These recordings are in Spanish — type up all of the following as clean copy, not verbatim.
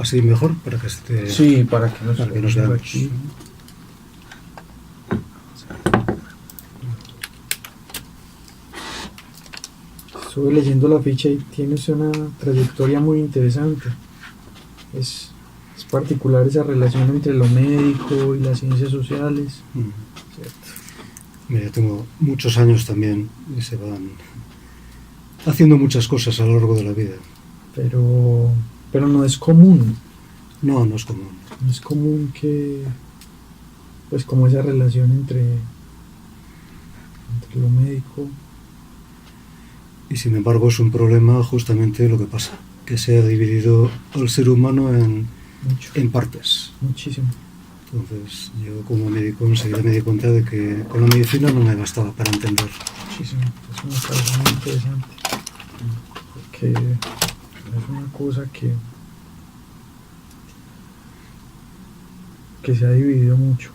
así mejor para que esté. Sí, para que nos veamos. aquí. Estuve leyendo la ficha y tienes una trayectoria muy interesante. Es particular esa relación entre lo médico y las ciencias sociales. ¿Cierto? Mira, tengo muchos años también y se van haciendo muchas cosas a lo largo de la vida. Pero no es común. No es común. No es común que, pues, como esa relación entre lo médico. Y sin embargo es un problema justamente lo que pasa, que se ha dividido al ser humano en partes. Muchísimo. Entonces yo como médico enseguida me di cuenta de que con la medicina no me bastaba para entender. Muchísimo. Es una cosa muy interesante. Porque es una cosa que se ha dividido mucho.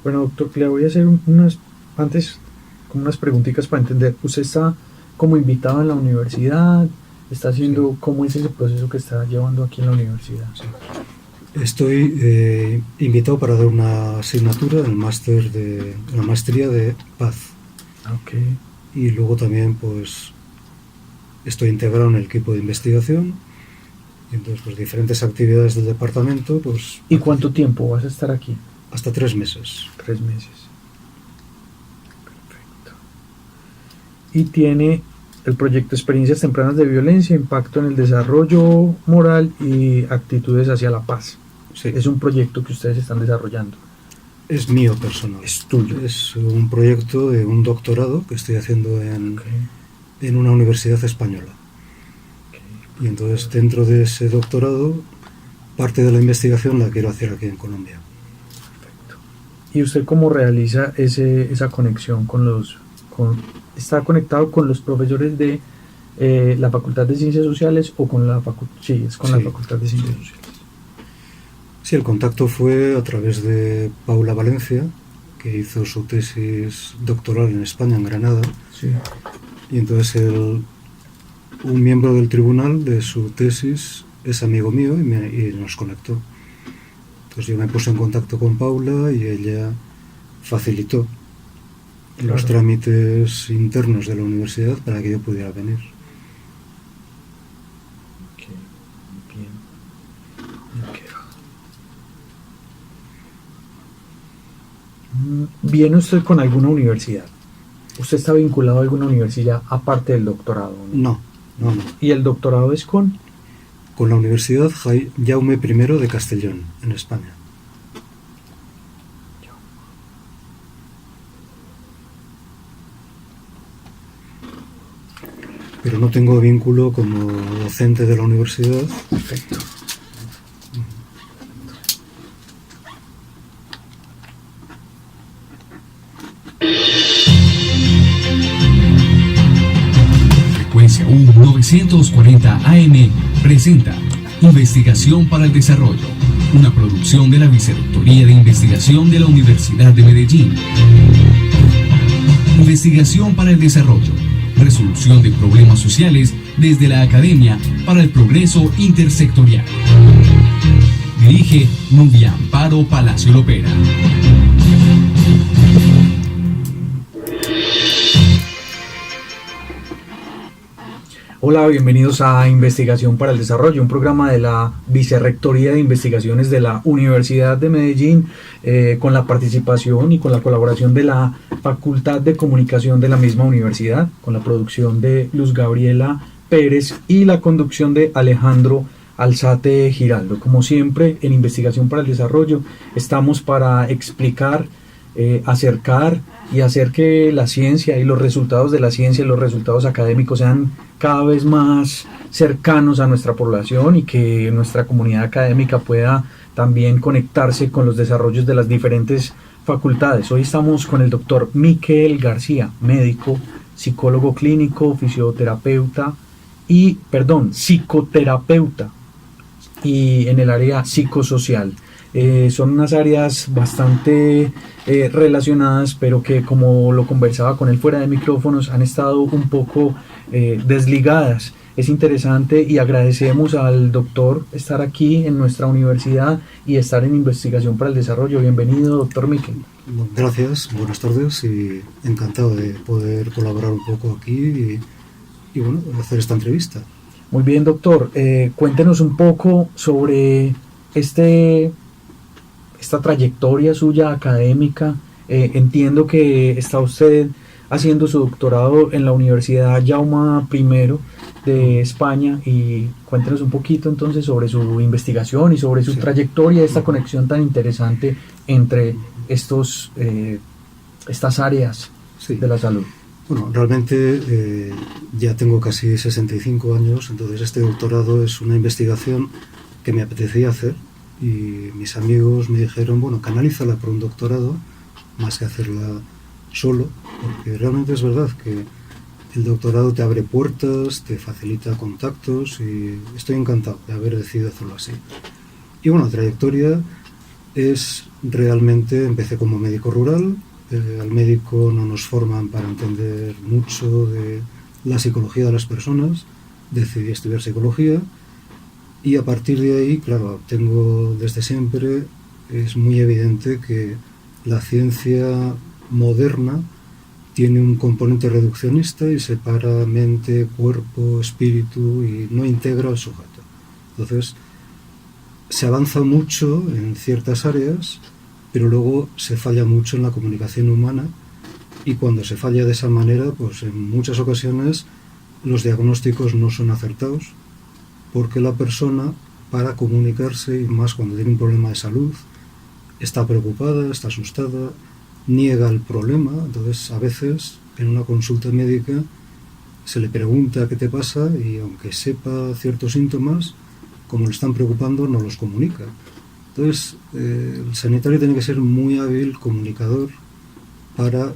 Bueno, doctor, le voy a hacer unas preguntitas para entender. Usted está como invitado en la universidad, está haciendo, ¿cómo es ese proceso que está llevando aquí en la universidad? Sí. Estoy invitado para dar una asignatura en la maestría de paz. Okay. Y luego también pues estoy integrado en el equipo de investigación y entonces pues diferentes actividades del departamento pues. ¿Y cuánto tiempo vas a estar aquí? Hasta 3 meses. 3 meses. Perfecto. Y tiene el proyecto Experiencias Tempranas de Violencia, Impacto en el Desarrollo Moral y Actitudes hacia la Paz. Sí. Es un proyecto que ustedes están desarrollando. Es mío personal. Es tuyo. Es un proyecto de un doctorado que estoy haciendo en una universidad española. Y entonces dentro de ese doctorado, parte de la investigación la quiero hacer aquí en Colombia. ¿Y usted cómo realiza esa conexión está conectado con los profesores de la Facultad de Ciencias Sociales o con la Facultad? Sí, es con la Facultad de Ciencias Sociales. Sí, el contacto fue a través de Paula Valencia, que hizo su tesis doctoral en España, en Granada. Sí. Y entonces un miembro del tribunal de su tesis es amigo mío y nos conectó. Entonces yo me puse en contacto con Paula y ella facilitó los trámites internos de la universidad para que yo pudiera venir. ¿Viene usted con alguna universidad? ¿Usted está vinculado a alguna universidad aparte del doctorado? No. ¿Y el doctorado es con? Con la Universidad Jaume I de Castellón, en España. Pero no tengo vínculo como docente de la universidad. Perfecto. Frecuencia 940 AM presenta Investigación para el Desarrollo, una producción de la Vicerrectoría de Investigación de la Universidad de Medellín. Investigación para el Desarrollo, resolución de problemas sociales desde la academia para el progreso intersectorial. Dirige Nubia Amparo Palacio Lopera. Hola, bienvenidos a Investigación para el Desarrollo, un programa de la Vicerrectoría de Investigaciones de la Universidad de Medellín, con la participación y con la colaboración de la Facultad de Comunicación de la misma universidad, con la producción de Luz Gabriela Pérez y la conducción de Alejandro Alzate Giraldo. Como siempre, en Investigación para el Desarrollo estamos para explicar, acercar y hacer que la ciencia y los resultados de la ciencia y los resultados académicos sean cada vez más cercanos a nuestra población y que nuestra comunidad académica pueda también conectarse con los desarrollos de las diferentes facultades. Hoy estamos con el doctor Miquel García, médico, psicólogo clínico, psicoterapeuta y en el área psicosocial. Son unas áreas bastante relacionadas, pero que, como lo conversaba con él fuera de micrófonos, han estado un poco desligadas. Es interesante y agradecemos al doctor estar aquí en nuestra universidad y estar en Investigación para el Desarrollo. Bienvenido, doctor Miquel. Gracias, buenas tardes y encantado de poder colaborar un poco aquí y bueno, hacer esta entrevista. Muy bien, doctor. Cuéntenos un poco sobre esta trayectoria suya académica. Entiendo que está usted haciendo su doctorado en la Universidad Jaume I de España, y cuéntenos un poquito entonces sobre su investigación y sobre su trayectoria, esta conexión tan interesante entre estas áreas de la salud. Bueno, realmente ya tengo casi 65 años, entonces este doctorado es una investigación que me apetecía hacer y mis amigos me dijeron, bueno, canalízala por un doctorado más que hacerla solo, porque realmente es verdad que el doctorado te abre puertas, te facilita contactos y estoy encantado de haber decidido hacerlo así. Y bueno, la trayectoria es realmente, empecé como médico rural. Al médico no nos forman para entender mucho de la psicología de las personas, decidí estudiar psicología y a partir de ahí, claro, tengo desde siempre, es muy evidente que la ciencia moderna tiene un componente reduccionista y separa mente, cuerpo, espíritu y no integra al sujeto. Entonces, se avanza mucho en ciertas áreas, pero luego se falla mucho en la comunicación humana y cuando se falla de esa manera, pues en muchas ocasiones los diagnósticos no son acertados porque la persona, para comunicarse, y más cuando tiene un problema de salud, está preocupada, está asustada, niega el problema. Entonces a veces en una consulta médica se le pregunta qué te pasa y aunque sepa ciertos síntomas, como le están preocupando, no los comunica. Entonces el sanitario tiene que ser muy hábil comunicador para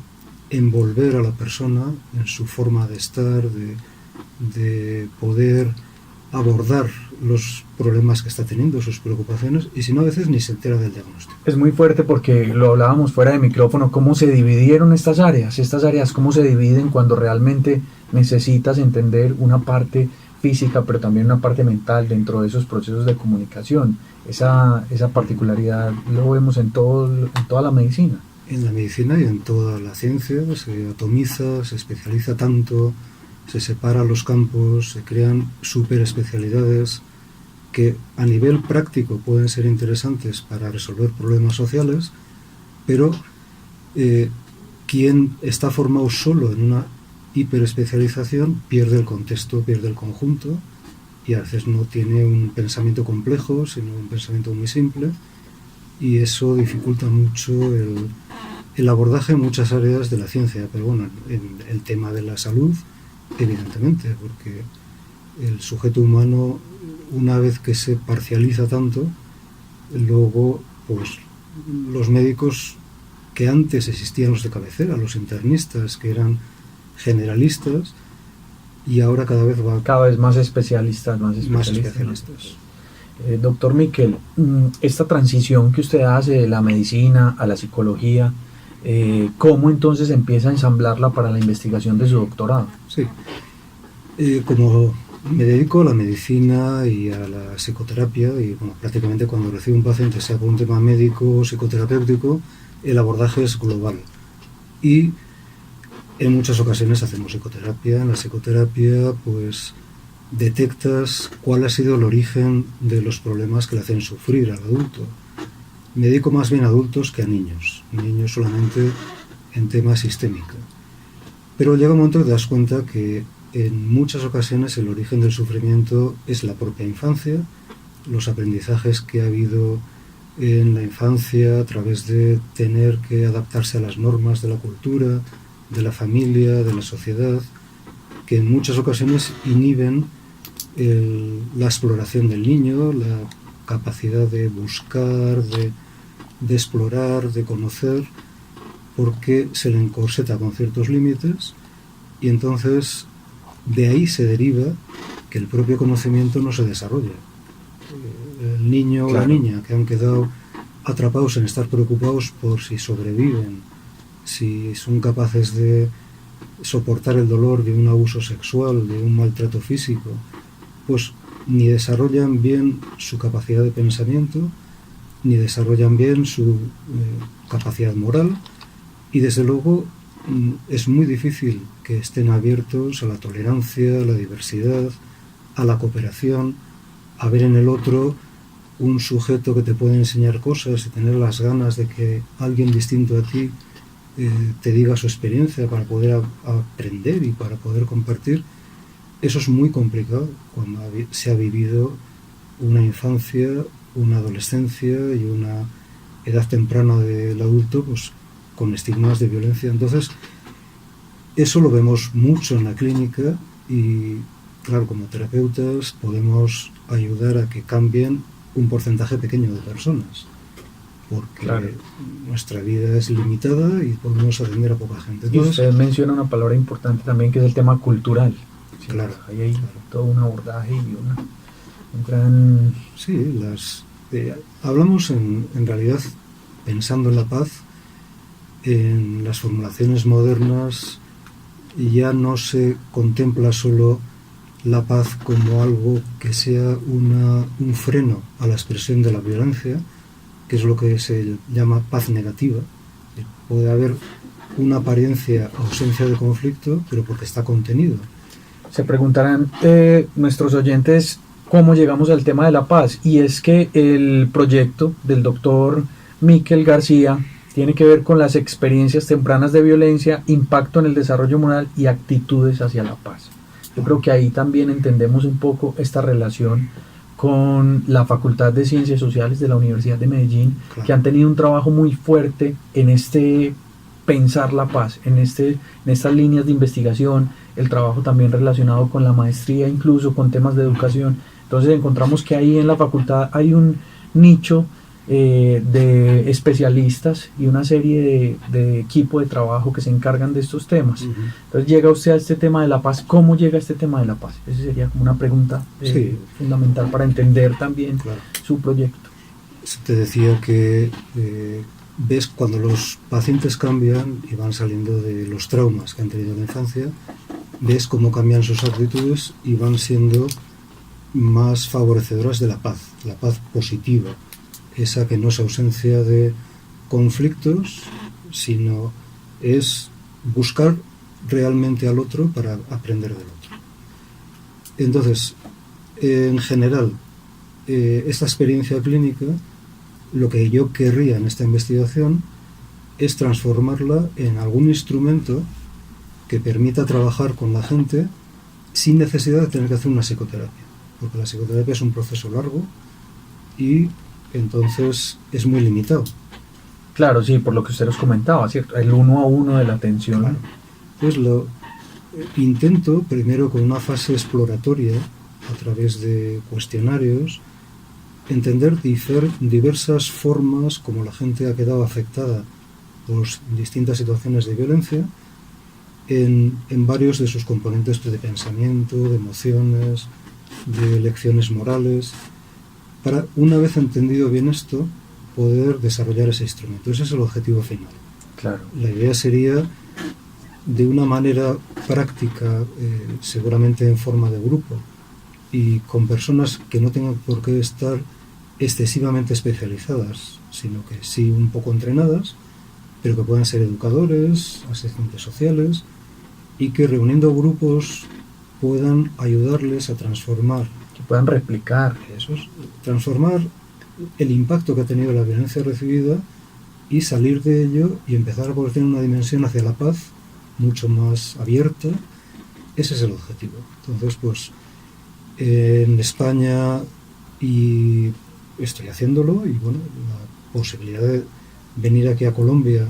envolver a la persona en su forma de estar, de poder abordar los problemas que está teniendo, sus preocupaciones, y si no, a veces ni se entera del diagnóstico. Es muy fuerte porque lo hablábamos fuera de micrófono, cómo se dividieron estas áreas, cómo se dividen cuando realmente necesitas entender una parte física, pero también una parte mental dentro de esos procesos de comunicación. Esa particularidad lo vemos en toda la medicina. En la medicina y en toda la ciencia se atomiza, se especializa tanto, se separan los campos, se crean superespecialidades que a nivel práctico pueden ser interesantes para resolver problemas sociales, pero quien está formado solo en una hiperespecialización pierde el contexto, pierde el conjunto y a veces no tiene un pensamiento complejo, sino un pensamiento muy simple, y eso dificulta mucho el abordaje en muchas áreas de la ciencia. Pero bueno, en el tema de la salud, evidentemente, porque el sujeto humano, una vez que se parcializa tanto, luego pues los médicos que antes existían, los de cabecera, los internistas, que eran generalistas, y ahora cada vez más especialistas. Doctor Miquel, esta transición que usted hace de la medicina a la psicología, ¿cómo entonces empieza a ensamblarla para la investigación de su doctorado? Sí, como me dedico a la medicina y a la psicoterapia, y bueno, prácticamente cuando recibo un paciente, sea por un tema médico o psicoterapéutico, el abordaje es global. Y en muchas ocasiones hacemos psicoterapia. En la psicoterapia, pues, detectas cuál ha sido el origen de los problemas que le hacen sufrir al adulto. Me dedico más bien a adultos que a niños. Niños solamente en tema sistémico. Pero llega un momento que te das cuenta que en muchas ocasiones el origen del sufrimiento es la propia infancia, los aprendizajes que ha habido en la infancia a través de tener que adaptarse a las normas de la cultura, de la familia, de la sociedad, que en muchas ocasiones inhiben la exploración del niño, la capacidad de buscar, de explorar, de conocer, porque se le encorseta con ciertos límites y entonces de ahí se deriva que el propio conocimiento no se desarrolla. El niño o la niña que han quedado atrapados en estar preocupados por si sobreviven, si son capaces de soportar el dolor de un abuso sexual, de un maltrato físico, pues ni desarrollan bien su capacidad de pensamiento, ni desarrollan bien su capacidad moral, y desde luego es muy difícil que estén abiertos a la tolerancia, a la diversidad, a la cooperación, a ver en el otro un sujeto que te puede enseñar cosas y tener las ganas de que alguien distinto a ti te diga su experiencia para poder aprender y para poder compartir. Eso es muy complicado cuando se ha vivido una infancia, una adolescencia y una edad temprana del adulto pues con estigmas de violencia. Entonces, eso lo vemos mucho en la clínica y, claro, como terapeutas podemos ayudar a que cambien un porcentaje pequeño de personas, porque claro, nuestra vida es limitada y podemos atender a poca gente. Entonces, y usted menciona una palabra importante también, que es el tema cultural. ¿Sí? Claro. Ahí hay todo un abordaje y un gran... Sí, hablamos en realidad, pensando en la paz, en las formulaciones modernas ya no se contempla solo la paz como algo que sea un freno a la expresión de la violencia, que es lo que se llama paz negativa. Puede haber una apariencia, ausencia de conflicto, pero porque está contenido. Se preguntarán nuestros oyentes cómo llegamos al tema de la paz, y es que el proyecto del doctor Miquel García tiene que ver con las experiencias tempranas de violencia, impacto en el desarrollo moral y actitudes hacia la paz. Yo creo que ahí también entendemos un poco esta relación con la Facultad de Ciencias Sociales de la Universidad de Medellín, claro, que han tenido un trabajo muy fuerte en este pensar la paz, en estas líneas de investigación, el trabajo también relacionado con la maestría, incluso con temas de educación. Entonces encontramos que ahí en la facultad hay un nicho de especialistas y una serie de equipo de trabajo que se encargan de estos temas. Uh-huh. Entonces llega usted a este tema de la paz. ¿Cómo llega a este tema de la paz? Esa sería como una pregunta fundamental para entender también, claro, su proyecto. Te decía que ves cuando los pacientes cambian y van saliendo de los traumas que han tenido en la infancia, ves cómo cambian sus actitudes y van siendo más favorecedoras de la paz positiva, esa que no es ausencia de conflictos, sino es buscar realmente al otro para aprender del otro. Entonces, en general, esta experiencia clínica, lo que yo querría en esta investigación es transformarla en algún instrumento que permita trabajar con la gente sin necesidad de tener que hacer una psicoterapia, porque la psicoterapia es un proceso largo y entonces es muy limitado. Claro, sí, por lo que usted nos comentaba, ¿cierto? El 1 a 1 de la atención. Claro. Entonces lo intento primero con una fase exploratoria a través de cuestionarios, entender diversas formas como la gente ha quedado afectada por distintas situaciones de violencia en varios de sus componentes de pensamiento, de emociones, de lecciones morales, para, una vez entendido bien esto, poder desarrollar ese instrumento. Ese es el objetivo final. Claro. La idea sería, de una manera práctica, seguramente en forma de grupo, y con personas que no tengan por qué estar excesivamente especializadas, sino que sí un poco entrenadas, pero que puedan ser educadores, asistentes sociales, y que reuniendo grupos puedan ayudarles a transformar, que puedan replicar transformar el impacto que ha tenido la violencia recibida y salir de ello y empezar a poder tener una dimensión hacia la paz mucho más abierta. Ese es el objetivo. Entonces, pues en España, y estoy haciéndolo, y bueno, la posibilidad de venir aquí a Colombia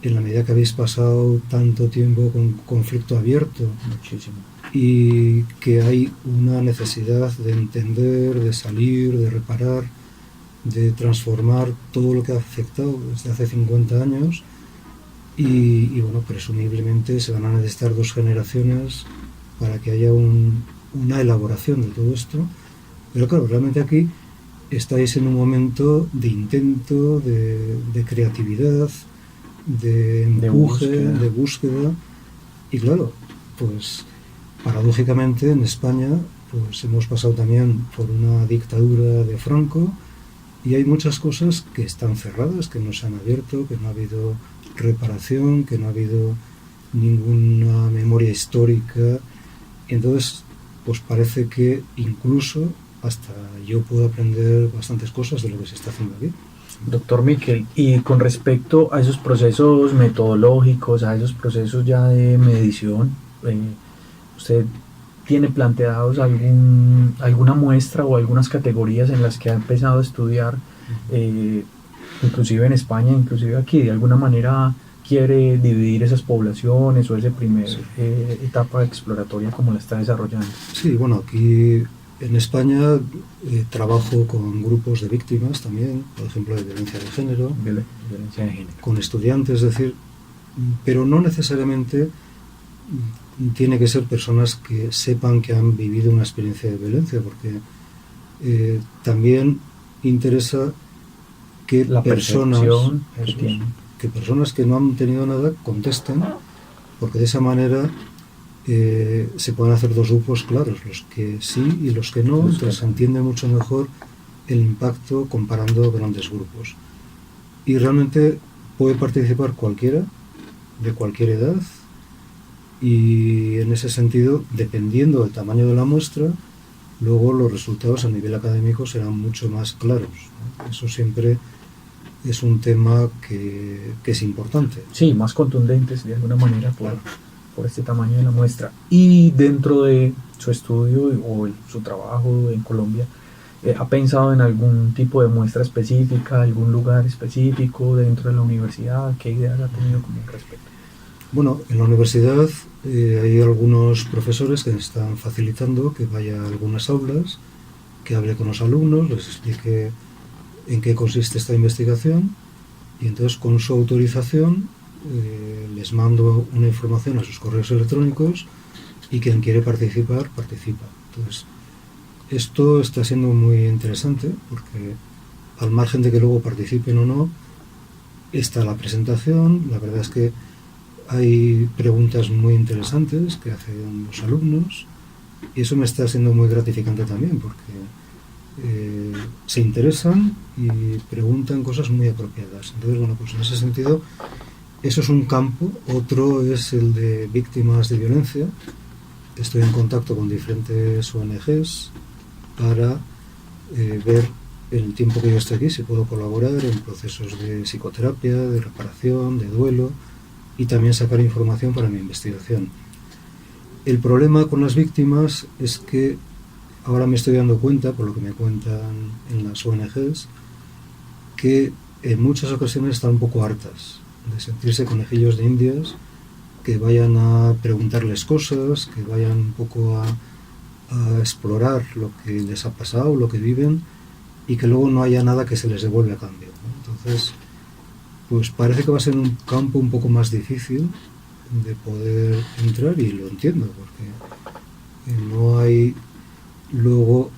en la medida que habéis pasado tanto tiempo con conflicto abierto. Muchísimo. Y que hay una necesidad de entender, de salir, de reparar, de transformar todo lo que ha afectado desde hace 50 años y bueno, presumiblemente se van a necesitar 2 generaciones para que haya una elaboración de todo esto. Pero claro, realmente aquí estáis en un momento de intento, de creatividad, de empuje, de búsqueda. Y claro, pues paradójicamente en España pues hemos pasado también por una dictadura de Franco y hay muchas cosas que están cerradas, que no se han abierto, que no ha habido reparación, que no ha habido ninguna memoria histórica. Y entonces pues parece que incluso hasta yo puedo aprender bastantes cosas de lo que se está haciendo aquí. Doctor Miquel, y con respecto a esos procesos metodológicos, a esos procesos ya de medición, ¿usted tiene planteados alguna muestra o algunas categorías en las que ha empezado a estudiar, inclusive en España, inclusive aquí, de alguna manera quiere dividir esas poblaciones o esa primera etapa exploratoria como la está desarrollando? Sí, bueno, aquí en España trabajo con grupos de víctimas también, por ejemplo, de violencia de género, con estudiantes, es decir, pero no necesariamente tiene que ser personas que sepan que han vivido una experiencia de violencia, porque también interesa que personas que no han tenido nada contesten, porque de esa manera se pueden hacer dos grupos claros, los que sí y los que no, entonces se entiende mucho mejor el impacto comparando grandes grupos. Y realmente puede participar cualquiera, de cualquier edad, y en ese sentido, dependiendo del tamaño de la muestra, luego los resultados a nivel académico serán mucho más claros, ¿no? Eso siempre es un tema que es importante. Sí, más contundentes de alguna manera por este tamaño de la muestra. Y dentro de su estudio o su trabajo en Colombia, ¿ha pensado en algún tipo de muestra específica, algún lugar específico dentro de la universidad? ¿Qué ideas ha tenido como respecto? Bueno, en la universidad hay algunos profesores que están facilitando que vaya a algunas aulas, que hable con los alumnos, les explique en qué consiste esta investigación y entonces con su autorización les mando una información a sus correos electrónicos y quien quiere participar, participa. Entonces, esto está siendo muy interesante porque al margen de que luego participen o no, está la presentación, la verdad es que hay preguntas muy interesantes que hacen los alumnos y eso me está siendo muy gratificante también porque se interesan y preguntan cosas muy apropiadas. Entonces, bueno, pues en ese sentido, eso es un campo. Otro es el de víctimas de violencia. Estoy en contacto con diferentes ONGs para ver en el tiempo que yo esté aquí si puedo colaborar en procesos de psicoterapia, de reparación, de duelo y también sacar información para mi investigación. El problema con las víctimas es que ahora me estoy dando cuenta, por lo que me cuentan en las ONGs, que en muchas ocasiones están un poco hartas de sentirse conejillos de indias, que vayan a preguntarles cosas, que vayan un poco a explorar lo que les ha pasado, lo que viven, y que luego no haya nada que se les devuelva a cambio, ¿no? Entonces, pues parece que va a ser un campo un poco más difícil de poder entrar, y lo entiendo, porque no hay luego,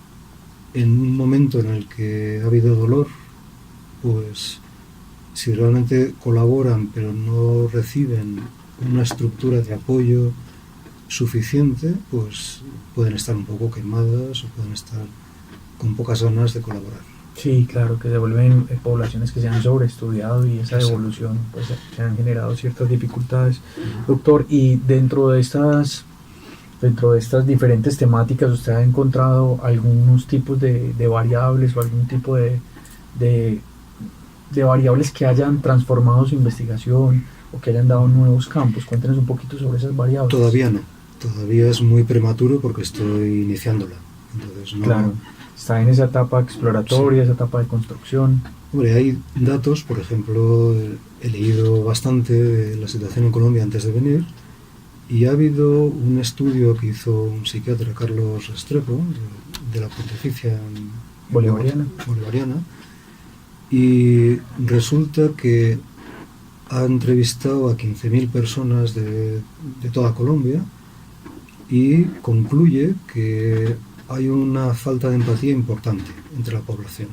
en un momento en el que ha habido dolor, pues si realmente colaboran pero no reciben una estructura de apoyo suficiente, pues pueden estar un poco quemadas o pueden estar con pocas ganas de colaborar. Sí, claro, que se vuelven poblaciones que se han sobreestudiado y esa devolución, pues se han generado ciertas dificultades. Doctor, y dentro de estas diferentes temáticas, ¿usted ha encontrado algunos tipos de variables o algún tipo de variables que hayan transformado su investigación o que hayan dado nuevos campos? Cuéntenos un poquito sobre esas variables. Todavía no, todavía es muy prematuro porque estoy iniciándola. Entonces no. Claro, está en esa etapa exploratoria, sí. Esa etapa de construcción. Hombre, hay datos, por ejemplo, he leído bastante de la situación en Colombia antes de venir, y ha habido un estudio que hizo un psiquiatra, Carlos Restrepo, de la Pontificia Bolivariana, y resulta que ha entrevistado a 15.000 personas de toda Colombia y concluye que hay una falta de empatía importante entre la población.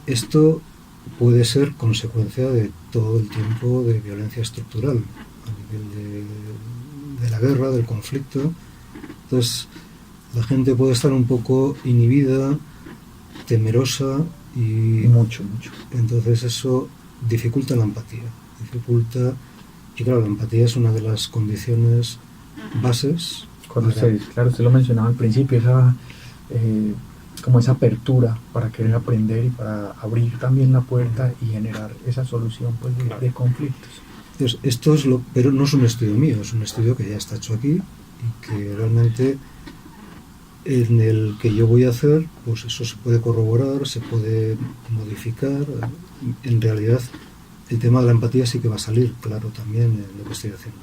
Esto puede ser consecuencia de todo el tiempo de violencia estructural, a nivel de la guerra, del conflicto. Entonces, la gente puede estar un poco inhibida, temerosa y Mucho. entonces eso dificulta la empatía. Y claro, la empatía es una de las condiciones bases. Cuando usted lo mencionaba al principio, como esa apertura para querer aprender y para abrir también la puerta y generar esa solución pues, de conflictos. Entonces, pero no es un estudio mío, es un estudio que ya está hecho aquí y que realmente en el que yo voy a hacer, pues eso se puede corroborar, se puede modificar. En realidad, el tema de la empatía sí que va a salir, claro, también en la investigación.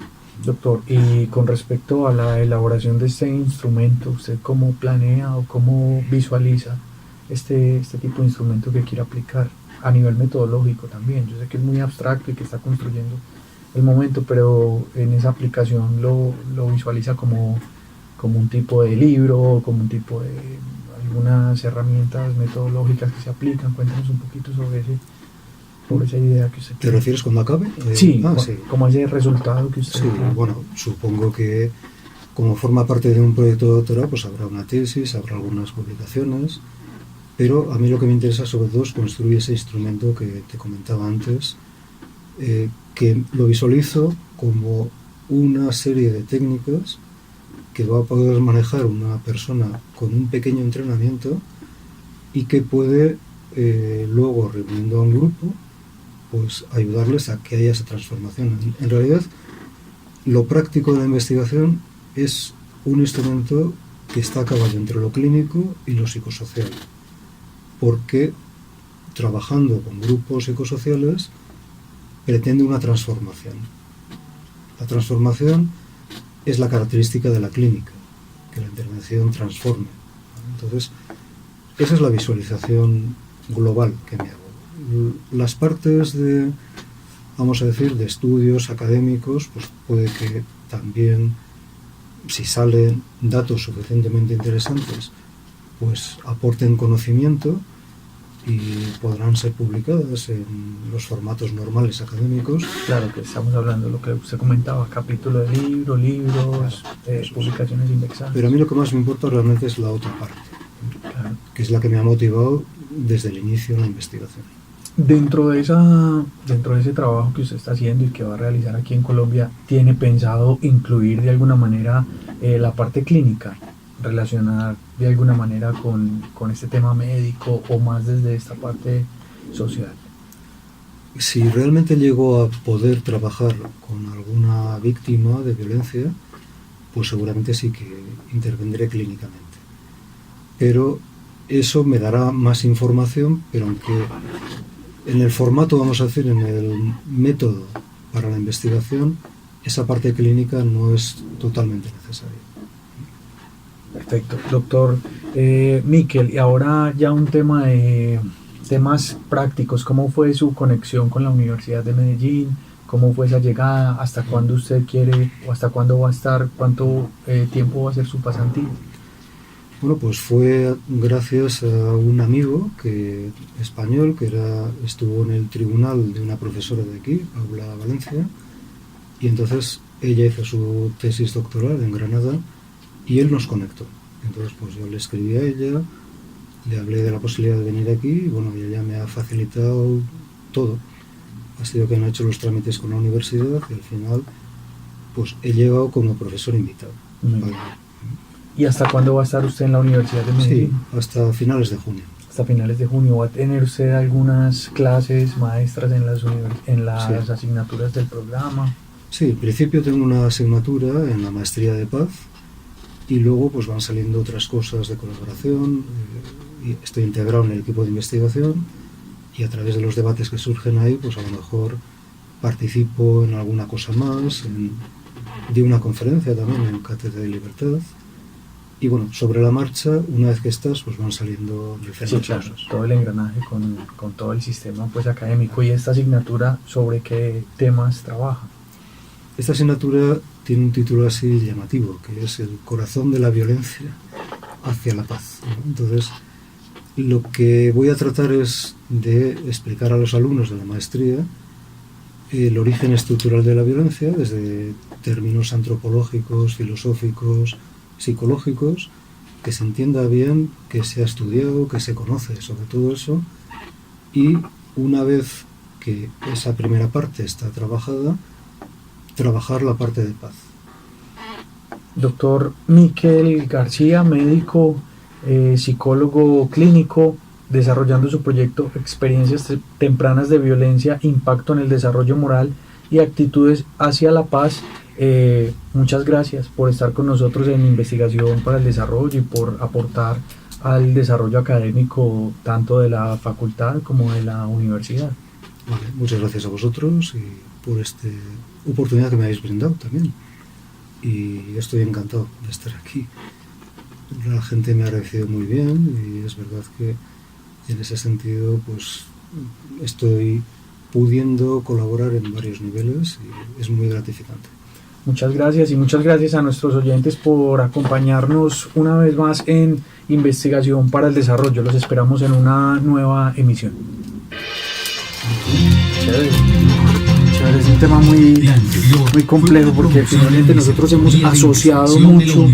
Doctor, y con respecto a la elaboración de este instrumento, ¿usted cómo planea o cómo visualiza este tipo de instrumento que quiere aplicar a nivel metodológico también? Yo sé que es muy abstracto y que está construyendo el momento, pero en esa aplicación lo visualiza como un tipo de libro, como un tipo de algunas herramientas metodológicas que se aplican. Cuéntanos un poquito sobre esa idea que usted ¿Te refieres cuando acabe? Sí, sí. como ese resultado que usted Sí, bueno, supongo que como forma parte de un proyecto de doctorado, pues habrá una tesis, habrá algunas publicaciones, pero a mí lo que me interesa sobre todo es construir ese instrumento que te comentaba antes, que lo visualizo como una serie de técnicas que va a poder manejar una persona con un pequeño entrenamiento y que puede luego, reuniendo a un grupo, pues ayudarles a que haya esa transformación. En realidad, lo práctico de la investigación es un instrumento que está a caballo entre lo clínico y lo psicosocial, porque trabajando con grupos psicosociales pretende una transformación. La transformación es la característica de la clínica, que la intervención transforme. Entonces, esa es la visualización global que me hago. Las partes de, vamos a decir, de estudios académicos, pues puede que también, si salen datos suficientemente interesantes, pues aporten conocimiento y podrán ser publicadas en los formatos normales académicos. Claro, que estamos hablando de lo que usted comentaba, capítulo de libros, publicaciones indexadas. Pero a mí lo que más me importa realmente es la otra parte, Claro. que es la que me ha motivado desde el inicio en la investigación. Dentro de ese trabajo que usted está haciendo y que va a realizar aquí en Colombia, ¿tiene pensado incluir de alguna manera la parte clínica, relacionar de alguna manera con este tema médico o más desde esta parte social? Si realmente llego a poder trabajar con alguna víctima de violencia, pues seguramente sí que intervendré clínicamente. Pero eso me dará más información, pero aunque en el formato, vamos a decir, en el método para la investigación, esa parte clínica no es totalmente necesaria. Perfecto. Doctor Miquel, y ahora ya un tema de temas prácticos. ¿Cómo fue su conexión con la Universidad de Medellín? ¿Cómo fue esa llegada? ¿Hasta cuándo usted quiere o hasta cuándo va a estar? ¿Cuánto tiempo va a ser su pasantía? Bueno, pues fue gracias a un amigo español que estuvo en el tribunal de una profesora de aquí, Paula Valencia, y entonces ella hizo su tesis doctoral en Granada y él nos conectó. Entonces pues yo le escribí a ella, le hablé de la posibilidad de venir aquí y bueno, ella me ha facilitado todo. Ha sido que no he hecho los trámites con la universidad y al final pues he llegado como profesor invitado. Vale. ¿Y hasta cuándo va a estar usted en la Universidad de Medellín? Sí, hasta finales de junio. Hasta finales de junio. ¿Va a tener usted algunas clases maestras en las asignaturas del programa? Sí, en principio tengo una asignatura en la maestría de paz y luego pues van saliendo otras cosas de colaboración. Y estoy integrado en el equipo de investigación y a través de los debates que surgen ahí, pues a lo mejor participo en alguna cosa más, di una conferencia también en Cátedra de Libertad. Y bueno, sobre la marcha, una vez que estás, pues van saliendo diferentes cosas. Todo el engranaje con todo el sistema pues académico. ¿Y esta asignatura sobre qué temas trabaja? Esta asignatura tiene un título así llamativo, que es El corazón de la violencia hacia la paz, ¿no? Entonces, lo que voy a tratar es de explicar a los alumnos de la maestría el origen estructural de la violencia desde términos antropológicos, filosóficos, psicológicos, que se entienda bien, que se ha estudiado, que se conoce sobre todo eso, y una vez que esa primera parte está trabajada, trabajar la parte de paz. Doctor Miquel García, médico, psicólogo clínico, desarrollando su proyecto Experiencias Tempranas de Violencia, Impacto en el Desarrollo Moral y Actitudes hacia la Paz. Muchas gracias por estar con nosotros en Investigación para el Desarrollo y por aportar al desarrollo académico tanto de la facultad como de la universidad. Vale, muchas gracias a vosotros y por esta oportunidad que me habéis brindado también. Y estoy encantado de estar aquí. La gente me ha recibido muy bien y es verdad que en ese sentido pues estoy pudiendo colaborar en varios niveles y es muy gratificante. Muchas gracias y muchas gracias a nuestros oyentes por acompañarnos una vez más en Investigación para el Desarrollo. Los esperamos en una nueva emisión. Chévere. Chévere, es un tema muy complejo porque finalmente nosotros hemos asociado mucho